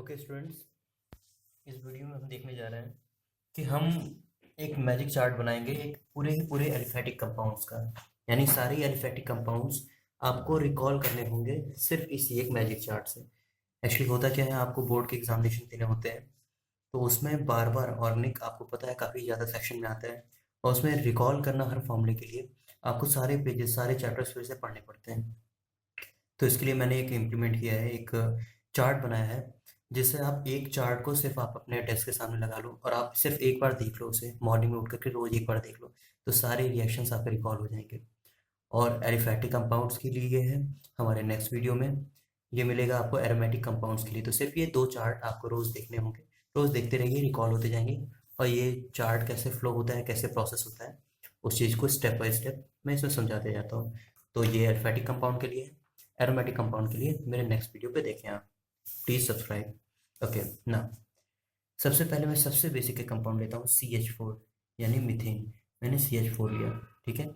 Okay students, इस video में हम देखने जा रहे हैं कि हम एक मैजिक चार्ट बनाएंगे एक पूरे ही पूरे एलिफेटिक कंपाउंड्स का। यानी सारे एलिफेटिक कंपाउंड्स आपको रिकॉल करने होंगे सिर्फ इसी एक मैजिक चार्ट से। एक्चुअली होता क्या है, आपको बोर्ड के एग्जामिनेशन देने होते हैं तो उसमें बार बार ऑर्गेनिक आपको पता है काफ़ी ज़्यादा सेक्शन में आता है, और उसमें रिकॉल करना हर फॉर्मूले के लिए आपको सारे पेजेस सारे चैप्टर्स फिर से पढ़ने पड़ते हैं। तो इसके लिए मैंने एक इम्प्लीमेंट किया है, एक चार्ट बनाया है जिससे आप एक चार्ट को सिर्फ आप अपने डेस्क के सामने लगा लो और आप सिर्फ एक बार देख लो उसे, मॉर्निंग में उठ करके रोज एक बार देख लो तो सारे रिएक्शंस आपके रिकॉल हो जाएंगे। और एलिफैटिक कंपाउंड्स के लिए ये है हमारे नेक्स्ट वीडियो में, ये मिलेगा आपको एरोमेटिक कंपाउंड्स के लिए। तो सिर्फ ये दो चार्ट आपको रोज देखने होंगे, रोज देखते रहिए, रिकॉल होते जाएंगे। और ये चार्ट कैसे फ्लो होता है, कैसे प्रोसेस होता है, उस चीज़ को स्टेप बाय स्टेप मैं इसमें समझाते जाता हूँ। तो ये एलिफैटिक कंपाउंड के लिए है, एरोमेटिक कंपाउंड के लिए मेरे नेक्स्ट वीडियो पे देखें आप। Please subscribe. ओके ना, सबसे पहले मैं सबसे बेसिक के कंपाउंड लेता हूँ CH4 यानी मीथेन। मैंने CH4 लिया, ठीक है।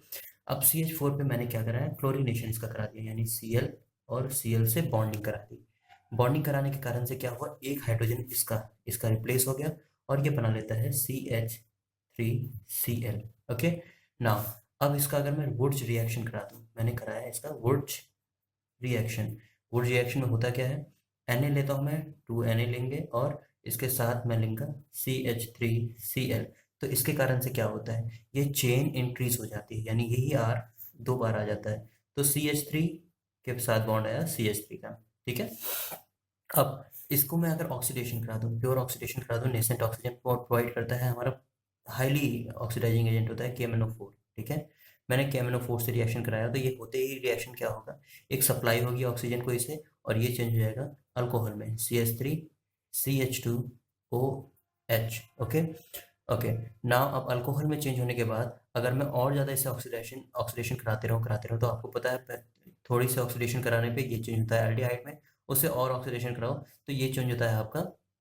अब CH4 पे मैंने क्या करा है, क्लोरीनेशन इसका करा दिया, यानी Cl और Cl से बॉन्डिंग करा दी। बॉन्डिंग कराने के कारण से क्या हुआ, एक हाइड्रोजन इसका इसका रिप्लेस हो गया और ये बना लेता है CH3Cl। ओके ना, अब इसका अगर मैं वुड्स रिएक्शन करा दूँ, मैंने कराया है इसका वुड्स रिएक्शन। वुड रिएक्शन में होता क्या है, Na लेता हूँ मैं, 2Na लेंगे और इसके साथ मैं लूँगा CH3Cl। तो इसके कारण से क्या होता है, ये चेन इंक्रीज हो जाती है, यानी यही R दो बार आ जाता है। तो CH3 के साथ बॉन्ड आया CH3 का, ठीक है। अब इसको मैं अगर ऑक्सीडेशन करा दूँ, प्योर ऑक्सीडेशन करा दूँ, नेसेंट ऑक्सीजन प्रोवाइड करता है हमारा हाईली ऑक्सीडाइजिंग एजेंट होता है KMnO4, ठीक है। मैंने KMnO4 से रिएक्शन कराया तो ये होते ही रिएक्शन क्या होगा, एक सप्लाई होगी ऑक्सीजन को इसे और ये चेंज हो जाएगा अल्कोहल में, CH3CH2OH। ओके ओके ना, अब अल्कोहल में चेंज होने के बाद अगर मैं और ज़्यादा इसे ऑक्सीडेशन ऑक्सीडेशन कराते रहूँ तो आपको पता है थोड़ी सी ऑक्सीडेशन कराने पे ये चेंज होता है एल्डिहाइड में, उससे और ऑक्सीडेशन कराओ तो ये चेंज होता है आपका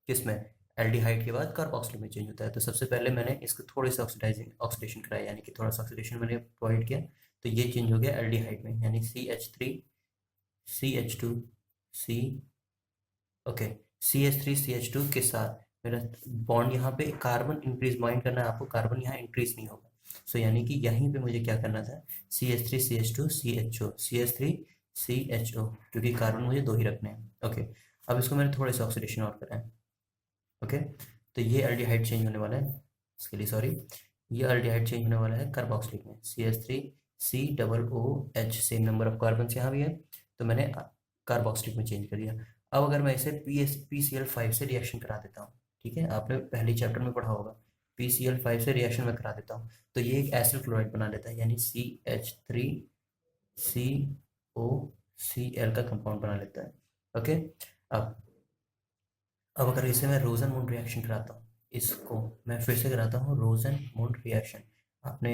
किस में, एल्डिहाइड के बाद कार्बोक्सिल में चेंज होता है। तो सबसे पहले मैंने इसको थोड़ी सी ऑक्सीडेशन कराया, यानी कि थोड़ा सा ऑक्सीडेशन मैंने प्रोवाइड किया तो ये चेंज हो गया एल्डिहाइड में, यानी CH3CH2C। ओके, CH3CH2 के साथ मेरा बॉन्ड यहाँ पे कार्बन इंक्रीज बाइंड करना है आपको, कार्बन यहाँ इंक्रीज नहीं होगा। सो यानी कि यहीं पे मुझे क्या करना था, CH3CH2CHO क्योंकि कार्बन मुझे दो ही रखने हैं। ओके, अब इसको मैंने थोड़े से ऑक्सीडेशन और करा है। ओके, तो ये एल्डिहाइड चेंज होने वाला है, इसके लिए सॉरी, ये एल्डिहाइड चेंज होने वाला है कार्बोक्सिलिक में, CH3COOH, same number of carbon यहाँ भी है तो मैंने कार्बोक्सिलिक में चेंज कर दिया। अब अगर मैं इसे PCl5 से रिएक्शन करा देता हूँ, ठीक है, आपने पहले चैप्टर में पढ़ा होगा, PCl5 से रिएक्शन में करा देता हूँ तो ये एक एसिल क्लोराइड बना लेता है, यानी CH3COCl का कंपाउंड बना लेता है। ओके, अब अगर इसे मैं रोजन मून रिएक्शन कराता हूँ, इसको मैं फिर से कराता हूँ रोजन मून रिएक्शन, आपने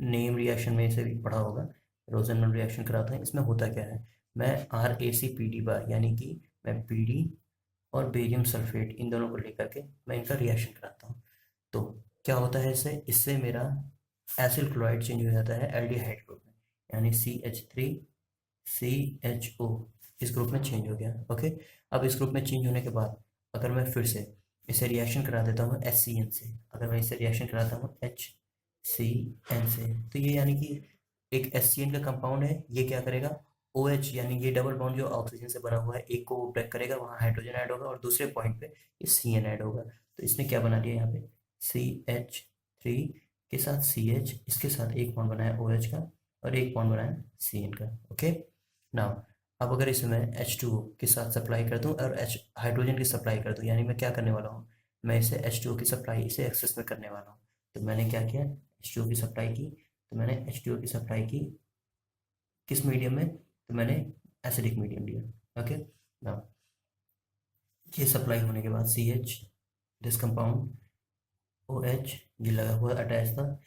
नेम रिएक्शन में इसे भी पढ़ा होगा, रोजन मून रिएक्शन कराता हूँ। इसमें होता क्या है, मैं RACPD बार यानी कि मैं PD और बेरियम सल्फेट इन दोनों को लेकर के मैं इनका रिएक्शन कराता हूँ। तो क्या होता है, इससे इससे मेरा एसिल क्लोराइड चेंज हो जाता है एल्डिहाइड ग्रुप में, यानी CH3CHO इस ग्रुप में चेंज हो गया। ओके, अब इस ग्रुप में चेंज होने के बाद अगर मैं फिर से इसे रिएक्शन करा देता हूँ HCN से, अगर मैं इसे रिएक्शन कराता हूँ HCN से तो ये यानी कि एक HCN का कंपाउंड है, ये क्या करेगा, OH यानी ये डबल बॉन्ड जो ऑक्सीजन से बना हुआ है एक को ब्रेक करेगा, वहाँ हाइड्रोजन ऐड होगा और दूसरे पॉइंट पे ये CN ऐड होगा। तो इसने क्या बना दिया यहाँ पे, CH3 के साथ CH, इसके साथ एक बॉन्ड बनाया OH का और एक बॉन्ड बनाया CN का। ओके नाउ, अब अगर इसे मैं H2O के साथ सप्लाई कर दूं और H हाइड्रोजन की सप्लाई कर दूं, यानी मैं क्या करने वाला हूँ, मैं इसे H2O की सप्लाई इसे एक्सेस में करने वाला हूँ। तो मैंने क्या किया, H2O की सप्लाई की, तो मैंने H2O की सप्लाई की किस मीडियम में, तो मैंने एसिडिक मीडियम लिया। ओके नाउ, ये सप्लाई होने के बाद CH दिस कंपाउंड OH ये लगा हुआ अटैच था,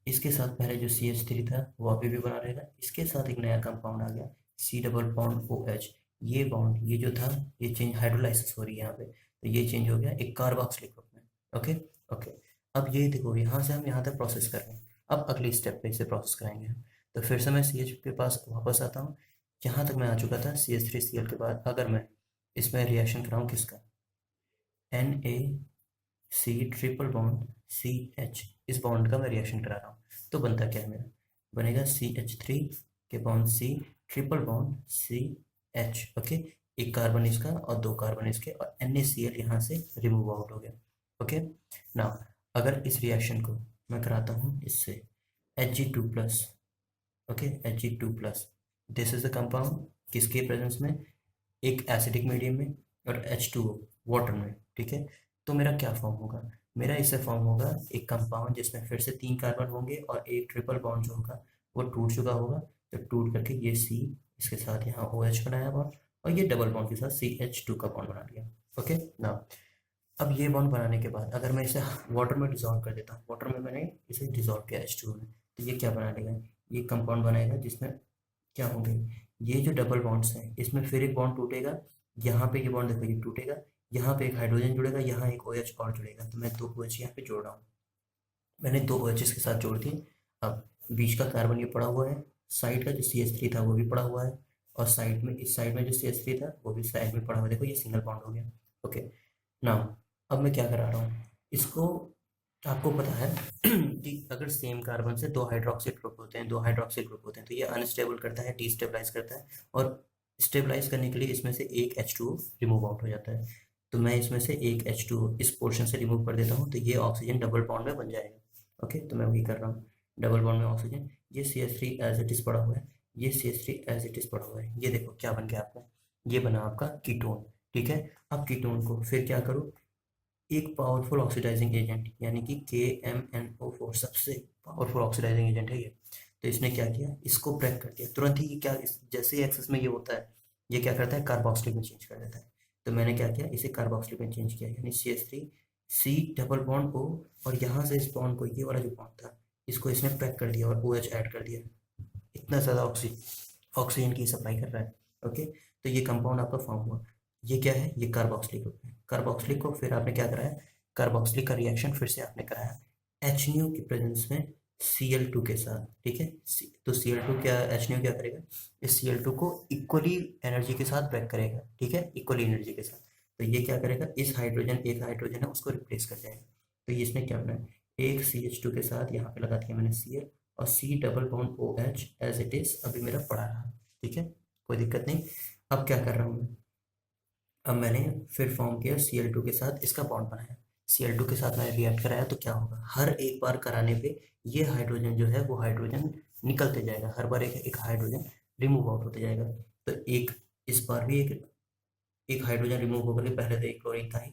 इसके साथ पहले जो CH3 था वो अभी भी बना रहेगा, इसके साथ एक नया कंपाउंड आ गया C डबल बॉन्ड OH, ये बॉन्ड ये जो था ये चेंज हाइड्रोलाइसिस हो रही है यहाँ पे, तो ये चेंज हो गया एक कार्बोक्सिलिक ग्रुप में। ओके ओके, अब ये देखो यहाँ से हम यहाँ तक प्रोसेस कर रहे हैं, अब अगली स्टेप पे इसे प्रोसेस कराएंगे हम। तो फिर से मैं CH के पास वापस आता हूँ, जहाँ तक मैं आ चुका था CH3Cl के बाद अगर मैं इसमें रिएक्शन कराऊँ किसका, NaC ट्रिपल बॉन्ड CH, इस बॉन्ड का मैं रिएक्शन करा रहा हूँ। तो बनता क्या है मेरा, बनेगा CH3 के bond C triple bond CH। Okay, एक कार्बन इसका और दो कार्बन इसके, और NaCl यहाँ से रिमूव आउट हो गया। ओके, नाउ अगर इस रिएक्शन को मैं कराता हूँ इससे Hg2+, okay, Hg2+, this is the compound किसके प्रेजेंस में, एक एसिडिक मीडियम में और H2O वाटर में, ठीक है। तो मेरा क्या फॉर्म होगा, मेरा इससे फॉर्म होगा एक कंपाउंड जिसमें फिर से 3 कार्बन होंगे और एक ट्रिपल बॉन्ड जो होगा वो टूट चुका होगा। तो टूट करके ये C इसके साथ यहाँ OH बनाया बॉन्ड, और ये डबल बॉन्ड के साथ CH2 का बॉन्ड बना लिया। ओके, ना अब ये बॉन्ड बनाने के बाद अगर मैं इसे वाटर में डिजोल्व कर देता हूँ, वाटर में मैंने इसे डिजोल्व किया H2O में, तो ये क्या बना देगा, ये कंपाउंड बनाएगा जिसमें क्या होंगे, ये जो डबल बॉन्ड्स हैं इसमें फिर एक बॉन्ड टूटेगा, यहाँ पे ये बॉन्ड देखो ये टूटेगा, यहाँ पे एक हाइड्रोजन जुड़ेगा, यहाँ एक OH और जुड़ेगा, तो मैं 2 OH यहाँ पे जोड़ रहा हूँ। मैंने 2 OH के साथ जोड़ दिए। अब बीच का कार्बन ये पड़ा हुआ है, साइड का जो CH3 था वो भी पड़ा हुआ है, और साइड में इस साइड में जो CH3 था वो भी साइड में पड़ा हुआ है, देखो ये सिंगल बॉन्ड हो गया। ओके, नाउ अब मैं क्या करा रहा हूँ इसको, आपको पता है कि अगर सेम कार्बन से 2 हाइड्रोक्सिल ग्रुप होते हैं, 2 हाइड्रोक्सिल ग्रुप होते हैं, तो ये अनस्टेबल करता है, डिस्टेबलाइज करता है, और स्टेबलाइज करने के लिए इसमें से एक H2O रिमूव आउट हो जाता है। तो मैं इसमें से एक H2O इस पोर्शन से रिमूव कर देता हूँ, तो ये ऑक्सीजन डबल बॉन्ड में बन जाएगा। ओके, तो मैं वही कर रहा हूँ, डबल बॉन्ड में ऑक्सीजन, ये CH3 एज इट इज पड़ा हुआ है, ये CH3 एज इट इज पड़ा हुआ है, ये देखो क्या बन गया आपका, ये बना आपका कीटोन। ठीक है, अब कीटोन को फिर क्या करूँ, एक पावरफुल ऑक्सीडाइजिंग एजेंट यानी कि KMnO4 सबसे पावरफुल ऑक्सीडाइजिंग एजेंट है ये। तो इसने क्या किया, इसको ब्रेक कर दिया तुरंत ही, क्या जैसे ही एक्सेस में ये होता है ये क्या करता है, कार्बोक्सिलिक में चेंज कर देता है। तो मैंने क्या किया, इसे कार्बोक्सिलिक में चेंज किया, यानी CH3 C double bond O, और यहाँ से इस बॉन्ड को, ये वाला जो बॉन्ड था इसको इसने पैक कर दिया और OH ऐड कर दिया। इतना ज़्यादा ऑक्सीजन की सप्लाई कर रहा है। ओके, तो ये कंपाउंड आपका फॉर्म हुआ। ये क्या है, ये कार्बोक्सिलिक ग्रुप है। कार्बोक्सिलिक को फिर आपने क्या कराया, कार्बोक्सिलिक का रिएक्शन फिर से आपने कराया HNO की प्रेजेंस में Cl2 के साथ। ठीक है, तो Cl2 क्या, HNO क्या करेगा, इस Cl2 को इक्वली एनर्जी के साथ ब्रेक करेगा। ठीक है, इक्वली एनर्जी के साथ। तो ये क्या करेगा, इस हाइड्रोजन, एक हाइड्रोजन है उसको रिप्लेस कर जाएगा। तो ये इसने क्या बनाया, एक CH2 के साथ यहाँ पे लगा दिया मैंने Cl, और C double bond OH as it is अभी मेरा पड़ा रहा। ठीक है, कोई दिक्कत नहीं। अब क्या कर रहा हूँ मैं, अब मैंने फिर फॉर्म किया Cl2 के साथ इसका बॉन्ड बनाया, Cl2 के साथ मैंने रिएक्ट कराया, तो क्या होगा, हर एक बार कराने पे ये हाइड्रोजन जो है वो हाइड्रोजन निकलते जाएगा, हर बार एक एक हाइड्रोजन रिमूव आउट होते जाएगा। तो एक, इस बार भी एक हाइड्रोजन रिमूव होकर के, पहले तो एक क्लोरीन था ही,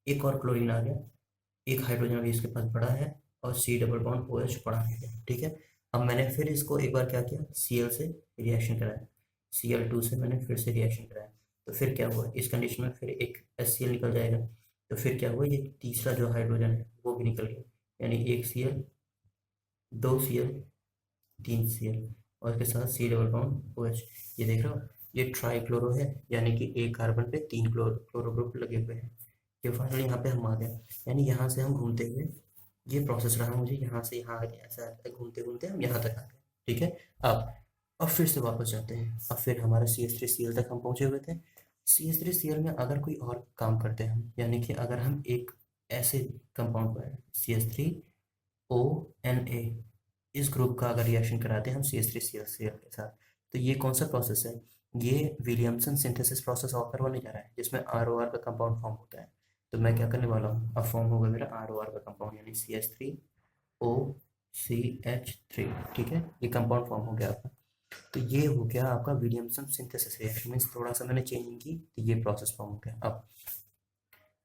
एक और क्लोरीन आ गया, एक हाइड्रोजन अभी इसके पास बड़ा है, और C डबल बॉन्ड OH बड़ा है। ठीक है, अब मैंने फिर इसको एक बार क्या किया, Cl से रिएक्शन कराया, Cl2 से मैंने फिर से रिएक्शन कराया, तो फिर क्या हुआ, इस कंडीशन में फिर एक HCl निकल जाएगा। तो फिर क्या हुआ, ये तीसरा जो हाइड्रोजन है वो भी निकल गया, यानी एक Cl, दो Cl, तीन Cl, और इसके साथ C डबल बॉन्ड OH। ये देख रहे हो, ये ट्राइक्लोरो है, यानी कि एक कार्बन पे 3 क्लोरो ग्रुप लगे हुए हैं। ये फाइनली यहाँ पे हम आ गए, यानी यहाँ से हम घूमते हुए, ये प्रोसेस रहा मुझे यहाँ से यहाँ ऐसा घूमते घूमते हम यहाँ तक आ गए। ठीक है, अब फिर से वापस जाते हैं। अब फिर हमारा CH3Cl तक हम पहुंचे हुए थे। CH3Cl में अगर कोई और काम करते हैं हम, यानी कि अगर हम एक ऐसे कंपाउंड पर CH3ONA, इस ग्रुप का अगर रिएक्शन कराते हैं हम CH3Cl के साथ, तो ये कौन सा प्रोसेस है, ये विलियमसन सिंथेसिस प्रोसेस ऑकर होने जा रहा है, जिसमें ROR का कंपाउंड फॉर्म होता है। तो मैं क्या करने वाला हूँ, अब फॉर्म होगा मेरा ROR का कंपाउंड, यानी CH3OCH3। ठीक है, ये कंपाउंड फॉर्म हो गया आपका। तो ये हो गया आपका विलियमसन सिंथेसिस रिएक्शन, मीन्स थोड़ा सा मैंने चेंजिंग की तो ये प्रोसेस फॉर्म हो गया। अब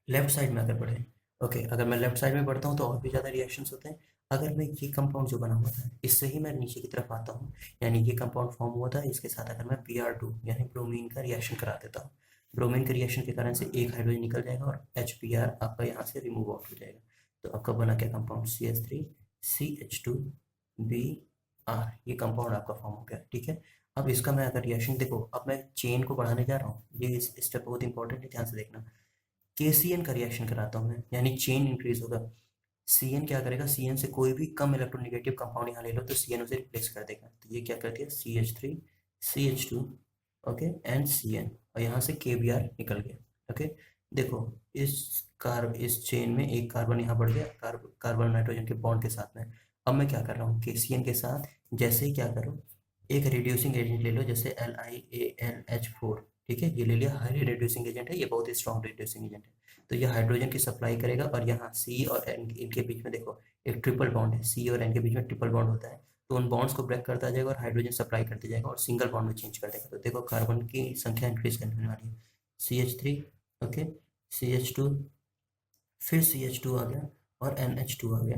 लेफ्ट साइड में अगर बढ़े, ओके, अगर मैं लेफ्ट साइड में बढ़ता हूँ तो और भी ज़्यादा रिएक्शंस होते हैं। अगर मैं ये कंपाउंड जो बना हुआ था इससे ही मैं नीचे की तरफ आता हूँ, यानी ये कंपाउंड फॉर्म हुआ था, इसके साथ अगर मैं Br2 यानी ब्रोमीन का रिएक्शन करा देता हूँ, ब्रोमीन के रिएक्शन के कारण से एक हाइड्रोजन निकल जाएगा और HBr आपका यहाँ से रिमूव आउट हो जाएगा। तो आपका बना क्या कंपाउंड, CH3CH2Br, ये कंपाउंड आपका फॉर्म हो गया। ठीक है, अब इसका मैं अगर रिएक्शन देखो, अब मैं चेन को बढ़ाने जा रहा हूँ, ये स्टेप बहुत इंपॉर्टेंट है, ध्यान से देखना। KCN का रिएक्शन कराता हूँ मैं, यानी चेन इंक्रीज होगा। CN क्या करेगा, CN से कोई भी कम इलेक्ट्रोनेगेटिव कंपाउंड यहाँ ले लो तो CN उसे रिप्लेस कर देगा। तो ये क्या कर दिया, CH3CH2, ओके, एंड Cn, और यहाँ से KBr निकल गया। ओके, देखो इस चेन में एक कार्बन यहाँ बढ़ गया, कार्बन नाइट्रोजन के बॉन्ड के साथ में। अब मैं क्या कर रहा हूँ, KCN के साथ जैसे ही क्या करूँ, एक रिड्यूसिंग एजेंट ले लो, जैसे LiAlH4, ठीक है, ये ले लिया, हाईली रिड्यूसिंग एजेंट है, ये बहुत ही स्ट्रॉन्ग रिड्यूसिंग एजेंट है। तो ये हाइड्रोजन की सप्लाई करेगा, और यहाँ C और N इनके बीच में देखो एक ट्रिपल बॉन्ड है, C और N के बीच में ट्रिपल बॉन्ड होता है, तो उन बॉन्ड्स को ब्रेक करता जाएगा और हाइड्रोजन सप्लाई करते जाएगा और सिंगल बॉन्ड में चेंज कर देगा। तो देखो कार्बन की संख्या इंक्रीज करने वाली है, CH3, ओके, CH2, फिर CH2 आ गया और NH2 आ गया,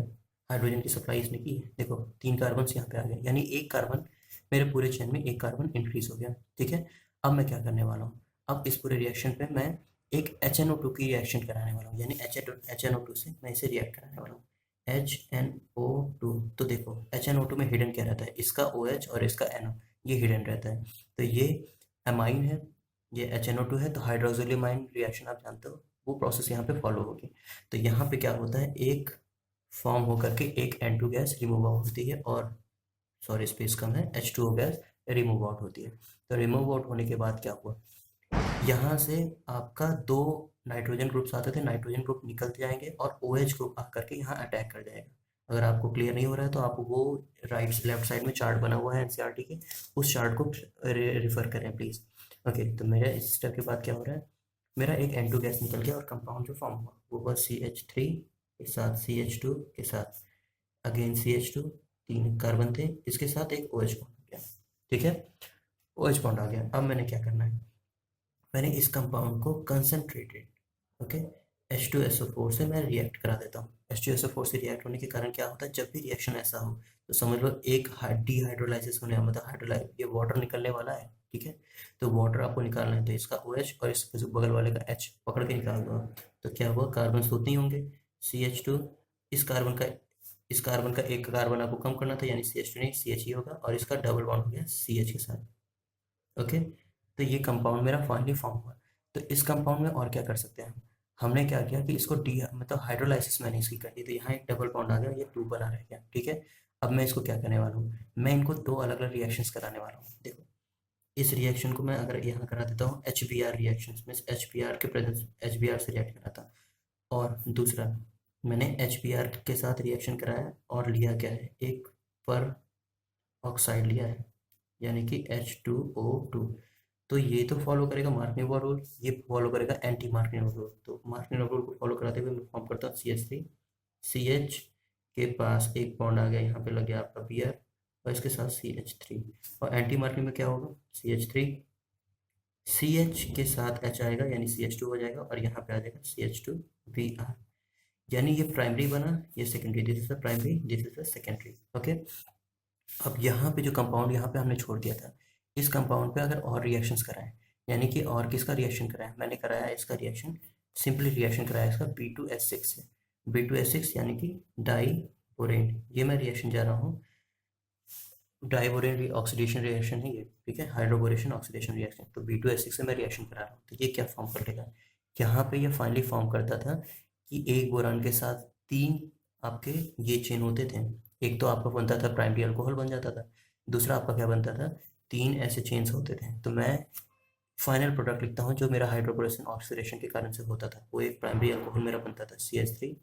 हाइड्रोजन की सप्लाई इसने की है। देखो 3 कार्बन यहाँ पे आ गए, यानी एक कार्बन, मेरे पूरे चेन में एक कार्बन इंक्रीज हो गया। ठीक है, अब मैं क्या करने वाला हूँ, अब इस पूरे रिएक्शन पे मैं एक HNO2 की रिएक्शन कराने वाला हूँ, यानी HNO2 से मैं इसे रिएक्ट कराने वाला हूँ, HNO2। तो देखो HNO2 में हिडन क्या रहता है, इसका OH और इसका NO, ये हिडन रहता है। तो ये अमाइन है, ये HNO2 है, तो हाइड्रोक्सिल अमाइन रिएक्शन आप जानते हो, वो प्रोसेस यहाँ पे फॉलो होगी। तो यहाँ पे क्या होता है, एक फॉर्म होकर के एक N2 गैस रिमूव आउट होती है, और सॉरी स्पेस कम है, H2O गैस रिमूव आउट होती है। तो रिमूव आउट होने के बाद क्या हुआ, यहाँ से आपका 2 नाइट्रोजन ग्रुप्स आते थे, नाइट्रोजन ग्रुप निकलते जाएंगे और OH ग्रुप आकर के यहाँ अटैक कर जाएगा। अगर आपको क्लियर नहीं हो रहा है तो आप वो लेफ्ट साइड में चार्ट बना हुआ है NCERT के, उस चार्ट को रिफर करें प्लीज। ओके, तो मेरा इस स्टेप के बाद क्या हो रहा है, मेरा एक N2 गैस निकल गया और कंपाउंड जो फॉर्म हुआ वो हुआ CH3 के साथ CH2 के साथ अगेन CH2, 3 कार्बन थे, इसके साथ एक OH बॉन्ड आ गया। ठीक है, OH बॉन्ड आ गया। अब मैंने क्या करना है, मैंने इस कंपाउंड को कंसंट्रेटेड, ओके, H2SO4 से मैं रिएक्ट करा देता हूँ। H2SO4 से रिएक्ट होने के कारण क्या होता है, जब भी रिएक्शन ऐसा हो तो समझ लो एक डिहाइड्रोलाइसिस होने, मतलब हाइड्रोलाइज, ये वाटर निकलने वाला है। ठीक है, तो वाटर आपको निकालना है, तो इसका OH और इस बगल वाले का H पकड़ के निकाल दो। तो क्या हुआ, कार्बन तो उतने ही होंगे, CH2, इस कार्बन का इस कार्बन का एक कार्बन आपको कम करना था, यानी CH2 नहीं CH ही होगा, और इसका डबल बॉन्ड हो गया CH के साथ। ओके, तो ये कंपाउंड मेरा फाइनली फॉर्म हुआ। तो इस कंपाउंड में और क्या कर सकते हैं, हमने क्या किया कि इसको डी मतलब हाइड्रोलाइसिस मैंने इसकी कर दी, तो यहाँ एक डबल बॉन्ड आ गया, ये 2 बना रह गया। ठीक है, अब मैं इसको क्या करने वाला हूँ, मैं इनको 2 अलग अलग रिएक्शंस कराने वाला हूँ। देखो इस रिएक्शन को मैं अगर यहाँ करा देता हूँ HBr रिएक्शन में, HBr के प्रेजेंस, HBr से रिएक्ट कराता, और दूसरा मैंने HBr के साथ रिएक्शन कराया और लिया क्या है, एक पर ऑक्साइड लिया है, यानी कि H2O2। तो ये तो फॉलो करेगा मार्कनिवोर रूल, ये फॉलो करेगा एंटी मार्कनिवोर रूल। तो मार्कनिवोर रूल को फॉलो कराते हुए मैं फॉर्म करता हूँ CH3, CH के पास एक बॉन्ड आ गया, यहाँ पे लग गया आपका Br, और इसके साथ CH3, और एंटी मार्किंग में क्या होगा, CH3, CH के साथ H आएगा, यानी CH2 हो जाएगा, और यहाँ पे आ जाएगा CH2Br, यानी ये प्राइमरी बना, ये secondary, this is the primary, this is the secondary. Okay, अब यहाँ पे जो कंपाउंड यहाँ पे हमने छोड़ दिया था, इस कंपाउंड पे अगर और रिएक्शंस कराएं, यानी कि और किसका रिएक्शन कराएं, मैंने कराया इसका रिएक्शन, सिंपली रिएक्शन कराया इसका B2S6 से, B2S6 यानी कि डाई बोरेन, ये मैं रिएक्शन जा रहा हूँ, डाइबोरेन ऑक्सीडेशन रिएक्शन है ये। ठीक है, हाइड्रोबोरेशन ऑक्सीडेशन रिएक्शन, तो B2S6 से मैं रिएक्शन करा रहा हूँ, तो ये क्या फॉर्म कर लेगा, यहाँ पे ये फाइनली फॉर्म करता था कि एक बोरान के साथ 3 आपके ये चेन होते थे, एक तो आपका बनता था प्राइमरी अल्कोहल बन जाता था, दूसरा आपका क्या बनता था, 3 ऐसे चेन्स होते थे। तो मैं फाइनल प्रोडक्ट लिखता हूँ जो मेरा हाइड्रोबोरेशन ऑक्सीडेशन के कारण से होता था, वो एक प्राइमरी अल्कोहल मेरा बनता था CH3,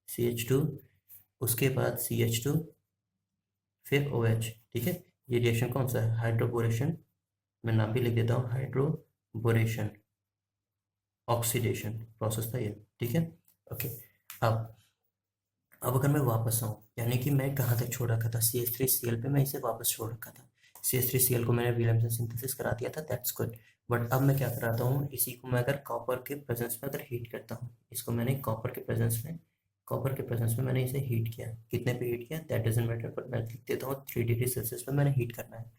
CH2, उसके बाद CH2, फिर OH। ठीक है, ये रिएक्शन कौन सा है, हाइड्रोबोरेशन, मैं नाम भी लिख देता हूँ, हाइड्रोबोरेशन ऑक्सीडेशन प्रोसेस था ये। ठीक है, ओके, अब अगर मैं वापस आऊँ, यानी कि मैं कहाँ तक छोड़ रखा था, CH3Cl पे मैं इसे वापस छोड़ रखा था, CH3Cl को मैंने विलियमसन सिंथेसिस करा दिया था, दैट्स गुड। बट अब मैं क्या कराता हूँ, इसी को मैं अगर कॉपर के प्रेजेंस में अगर हीट करता हूँ, इसको मैंने कॉपर के प्रेजेंस में मैंने इसे हीट किया, कितने पे हीट किया दैट डजंट मैटर, बट मैं लिख देता हूँ 3 डिग्री सेल्सियस पे मैंने हीट करना है।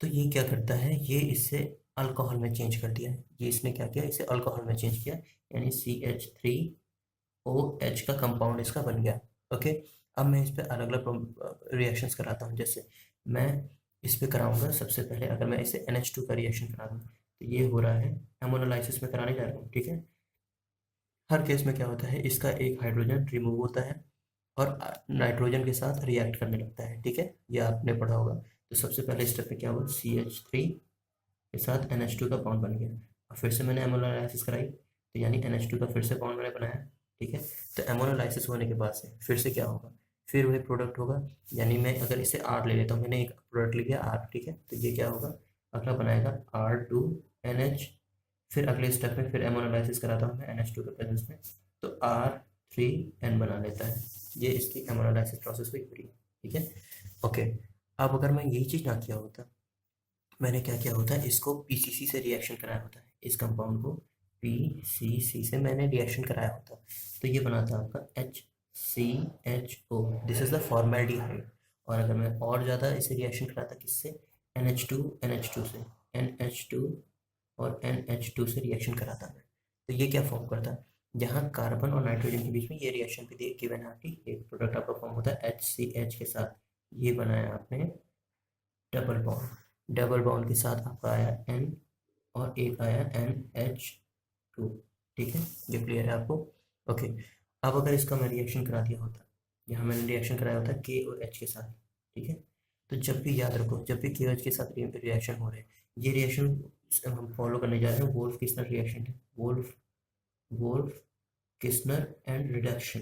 तो ये क्या करता है, ये इससे अल्कोहल में चेंज कर दिया है, ये इसने क्या किया, इसे अल्कोहल में चेंज किया, यानी CH3OH का कंपाउंड इसका बन गया। ओके, अब मैं इस पे अलग अलग रिएक्शंस कराता हूँ, जैसे मैं इस पे कराऊंगा, सबसे पहले अगर मैं इसे NH2 का रिएक्शन करा दूँ, तो ये हो रहा है एमोनोलाइसिस में कराने जा रहा हूँ। ठीक है, हर केस में क्या होता है, इसका एक हाइड्रोजन रिमूव होता है और नाइट्रोजन के साथ रिएक्ट करने लगता है। ठीक है, ये आपने पढ़ा होगा। तो सबसे पहले स्टेप पे क्या हुआ, CH3 के साथ NH2 का बॉन्ड बन गया। और फिर से मैंने अमोनो एनालिसिस कराई, तो यानी NH2 का फिर से बॉन्ड मैंने बनाया, ठीक है। तो अमोनो एनालिसिस होने के बाद से फिर से क्या होगा, फिर वही प्रोडक्ट होगा। यानी मैं अगर इसे R ले लेता हूँ, मैंने एक प्रोडक्ट लिया R, ठीक है, तो ये क्या होगा, अगला बनाएगा R2NH। फिर अगले स्टेप में फिर अमोनो एनालिसिस कराता हूँ मैं NH2 के प्रेजेंस में, तो R3N बना लेता है। ये इसकी अमोनो एनालिसिस प्रोसेस हुई पूरी, ठीक है। ओके, अब अगर मैं यही चीज़ ना किया होता, मैंने क्या किया होता है, इसको पीसीसी से रिएक्शन कराया होता है, इस कंपाउंड को पीसीसी से मैंने रिएक्शन कराया होता, तो ये बना था आपका HCHO, this is the formaldehyde. और अगर मैं और ज़्यादा इसे रिएक्शन कराता किससे, NH2 से, NH2 और NH2 से रिएक्शन कराता मैं, तो ये क्या फॉर्म करता है, जहाँ कार्बन और नाइट्रोजन के बीच में ये रिएक्शन भी दे गिवन है आपकी, एक प्रोडक्ट आपका फॉर्म होता है HCH के साथ, ये बनाया आपने डबल बॉन्ड, डबल बॉन्ड के साथ आपका आया N और एक आया NH2, ठीक है, ये क्लियर है आपको। ओके, अब अगर इसका मैं रिएक्शन करा दिया होता, यहाँ मैंने रिएक्शन कराया होता K और H के साथ, ठीक है। तो जब भी याद रखो, जब भी KOH के साथ रिएक्शन हो रहे हैं, ये रिएक्शन हम फॉलो करने जा रहे हैं वोल्फ किस्नर रिएक्शन है, Wolff Kishner and reduction,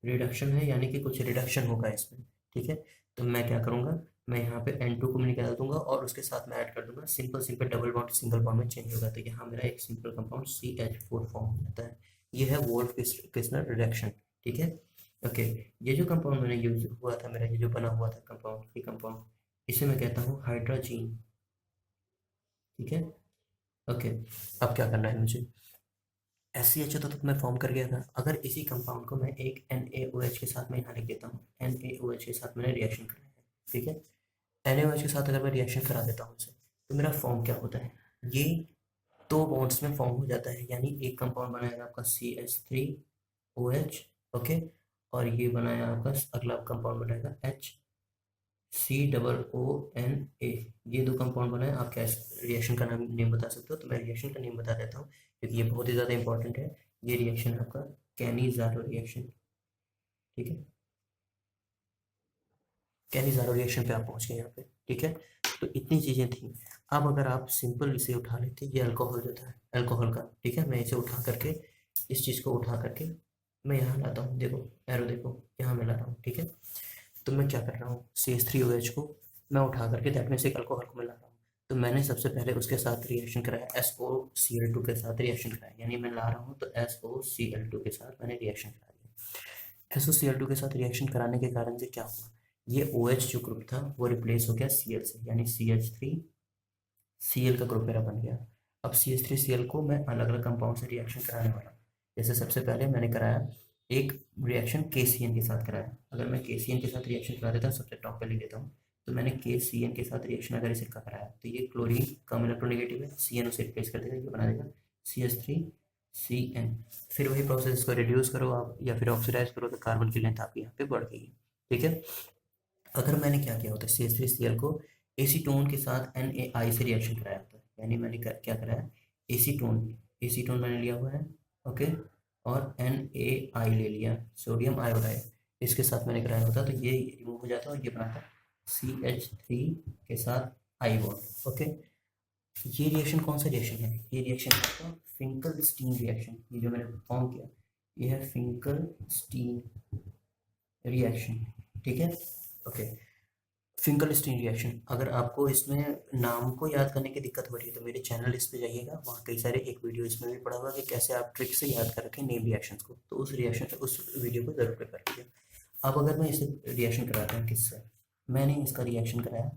reduction है, यानी कि कुछ रिडक्शन होगा इसमें, ठीक है। तो मैं क्या करूँगा, मैं यहाँ पे N2 को मैं निकाल दूंगा और उसके साथ मैं ऐड कर दूंगा simple simple double bond single bond में चेंज होगा, तो यहाँ मेरा एक सिंपल कंपाउंड CH4 फॉर्म हो जाता है। ये है वोल्फ किस्नर रिडक्शन, ठीक है। ओके, ये जो कंपाउंड मैंने यूज हुआ था, मेरा ये जो बना हुआ था कंपाउंड, ये कंपाउंड, इसे मैं कहता हूँ हाइड्रोजीन, ठीक है। ओके, अब क्या करना है मुझे, SCHO तो मैं फॉर्म कर गया था, अगर इसी कंपाउंड को मैं एक NaOH के साथ में यहाँ लिख देता हूँ, NaOH के साथ मैंने रिएक्शन कराया है, ठीक है। NaOH के साथ अगर मैं रिएक्शन करा देता हूँ इसे, तो मेरा फॉर्म क्या होता है, ये दो बॉन्ड्स में फॉर्म हो जाता है, यानी एक कंपाउंड बनाएगा आपका CH3OH, ओके, और ये बनाया आपका अगला कंपाउंड बनाएगा HCOONA, ये दो कंपाउंड बनाए। आप क्या रिएक्शन का नेम बता सकते हो, तो मैं रिएक्शन का नेम बता देता हूँ क्योंकि ये बहुत ही ज़्यादा इंपॉर्टेंट है। ये रिएक्शन है आपका कैनिज़ारो रिएक्शन, ठीक है। कैनिज़ारो रिएक्शन पे आप पहुंच गए यहाँ पे, ठीक है। तो इतनी चीज़ें थी। अब अगर आप सिंपल इसे उठा लेते, ये अल्कोहल जो था अल्कोहल का, ठीक है, मैं इसे उठा करके, इस चीज़ को उठा करके मैं यहाँ लाता हूँ, देखो एरो देखो, यहाँ मैं ला रहा हूँ, ठीक है। तो मैं क्या कर रहा हूँ, CH3OH को मैं उठा करके दैट मीन्स एक अल्कोहल को मैं ला रहा हूँ, तो मैंने सबसे पहले उसके साथ रिएक्शन कराया, SOCl2 के साथ रिएक्शन कराया, यानी मैं ला रहा हूँ तो SOCl2 के साथ मैंने रिएक्शन करा दिया। SOCl2 के साथ रिएक्शन कराने के कारण से क्या हुआ, ये OH जो ग्रुप था वो रिप्लेस हो गया Cl से, यानी CH3Cl का ग्रुप मेरा बन गया। अब CH3Cl को मैं अलग अलग कंपाउंड से रिएक्शन कराने वाला हूँ। जैसे सबसे पहले मैंने कराया एक रिएक्शन KCN के साथ कराया, अगर मैं KCN के साथ रिएक्शन करा देता हूँ, सबसे टॉप पे लिख देता हूँ, तो मैंने KCN के साथ रिएक्शन अगर इसे कराया, तो ये क्लोरीन कम इलेक्ट्रोनेगेटिव है, CN उसे रिप्लेस कर देगा, ये बना देगा CH3CN। फिर वही प्रोसेस को रिड्यूस करो आप या फिर ऑक्सीडाइज करो, तो कार्बन की लेंथ आपकी यहाँ पे बढ़ गई है, ठीक है। अगर मैंने क्या किया होता है, CH3Cl को एसीटोन के साथ NaI से रिएक्शन कराया होता है, यानी मैंने क्या कराया, एसीटोन मैंने लिया हुआ है, ओके, और NaI ले लिया, सोडियम आयोडाइड, इसके साथ मैंने कराया होता, तो ये रिमूव हो जाता है और ये बनाता CH3 के साथ I बॉन्ड, ओके। ये रिएक्शन कौन सा रिएक्शन है, ये रिएक्शन है आपका फिंकलस्टीन रिएक्शन, ये जो मैंने फॉर्म किया, ये है फिंकलस्टीन रिएक्शन, ठीक है। ओके, फिंकलस्टीन रिएक्शन, अगर आपको इसमें नाम को याद करने की दिक्कत हो रही है तो मेरे चैनल इस पे जाइएगा, वहाँ कई सारे एक वीडियो इसमें भी पड़ा हुआ है कि कैसे आप ट्रिक से याद कर रखें नेम रिएक्शंस को, तो उस वीडियो को जरूर प्रेफर कीजिए। अब अगर मैं इसे रिएक्शन कराता हूँ किससे, मैंने इसका रिएक्शन कराया,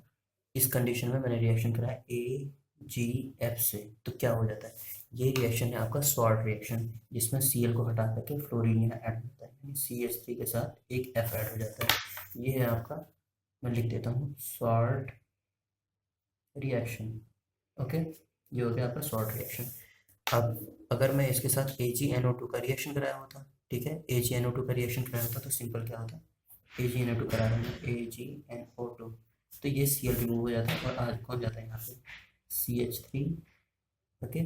इस कंडीशन में मैंने रिएक्शन कराया AgF से, तो क्या हो जाता है, ये रिएक्शन है आपका सॉल्ट रिएक्शन, जिसमें Cl को हटा करके फ्लोरीन यहाँ ऐड होता है, यानी CH3 के साथ एक F ऐड हो जाता है, ये है आपका, मैं लिख देता हूँ सॉल्ट रिएक्शन, ओके, ये हो गया आपका सॉल्ट रिएक्शन। अब अगर मैं इसके साथ AgNO2 का रिएक्शन कराया होता, ठीक है, AgNO2 का रिएक्शन कराया होता तो सिंपल क्या होता, AgNO2 करा रहा हूँ, AgNO2, तो ये Cl रिमूव हो जाता है और आज कौन जाता है यहाँ पे CH3, ओके,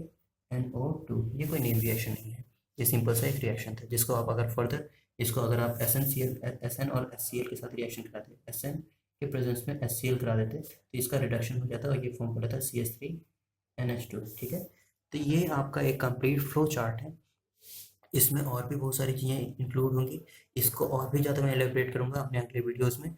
NO2, ये कोई नेम रिएक्शन नहीं है, ये सिंपल सा एक रिएक्शन था, जिसको आप अगर फर्दर इसको अगर आप SN और HCl के साथ रिएक्शन कराते हैं, SN के प्रेजेंस में HCl करा देते तो इसका रिडक्शन हो जाता और ये फॉर्म हो जाता है CH3NH2। ठीक है, तो ये आपका एक कंप्लीट फ्लो चार्ट है। इसमें और भी बहुत सारी चीज़ें इंक्लूड होंगी, इसको और भी ज़्यादा मैं एलेबरेट करूँगा अपने अगले वीडियोज़ में।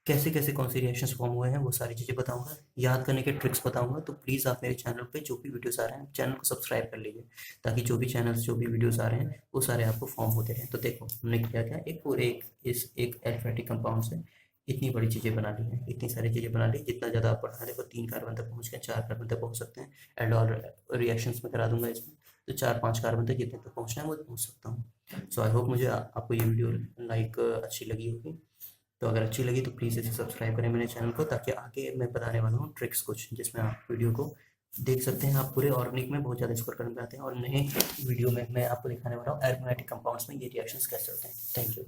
कैसे कैसे कौन सी रिएक्शंस फॉर्म हुए हैं वो सारी चीज़ें बताऊंगा, याद करने के ट्रिक्स बताऊंगा। तो प्लीज़ आप मेरे चैनल पे जो भी वीडियोस आ रहे हैं चैनल को सब्सक्राइब कर लीजिए, ताकि जो भी वीडियोस आ रहे हैं वो सारे आपको फॉर्म होते रहें। तो देखो हमने क्या क्या एक पूरे एक एल्फेटिक कंपाउंड से इतनी बड़ी चीज़ें बना ली हैं, इतनी सारी चीज़ें बना ली। जितना ज़्यादा आप बढ़ा, देखो 3 कार्बन तक पहुँच गए, 4 कार्बन तक पहुँच सकते हैं। एल्डोल रिएक्शंस में करा दूंगा इसमें, तो 4-5 कार्बन तक जितने तक पहुँचना है वो पहुँच सकता हूँ। सो आई होप मुझे आपको ये वीडियो लाइक अच्छी लगी होगी। तो अगर अच्छी लगी तो प्लीज़ इसे सब्सक्राइब करें मेरे चैनल को, ताकि आगे मैं बताने वाला हूँ ट्रिक्स कुछ, जिसमें आप वीडियो को देख सकते हैं। आप पूरे ऑर्गेनिक में बहुत ज़्यादा स्कोर करना चाहते हैं, और नए वीडियो में मैं आपको दिखाने वाला हूँ एरोमेटिक कंपाउंड्स में ये रिएक्शंस कैसे होते हैं। Thank you.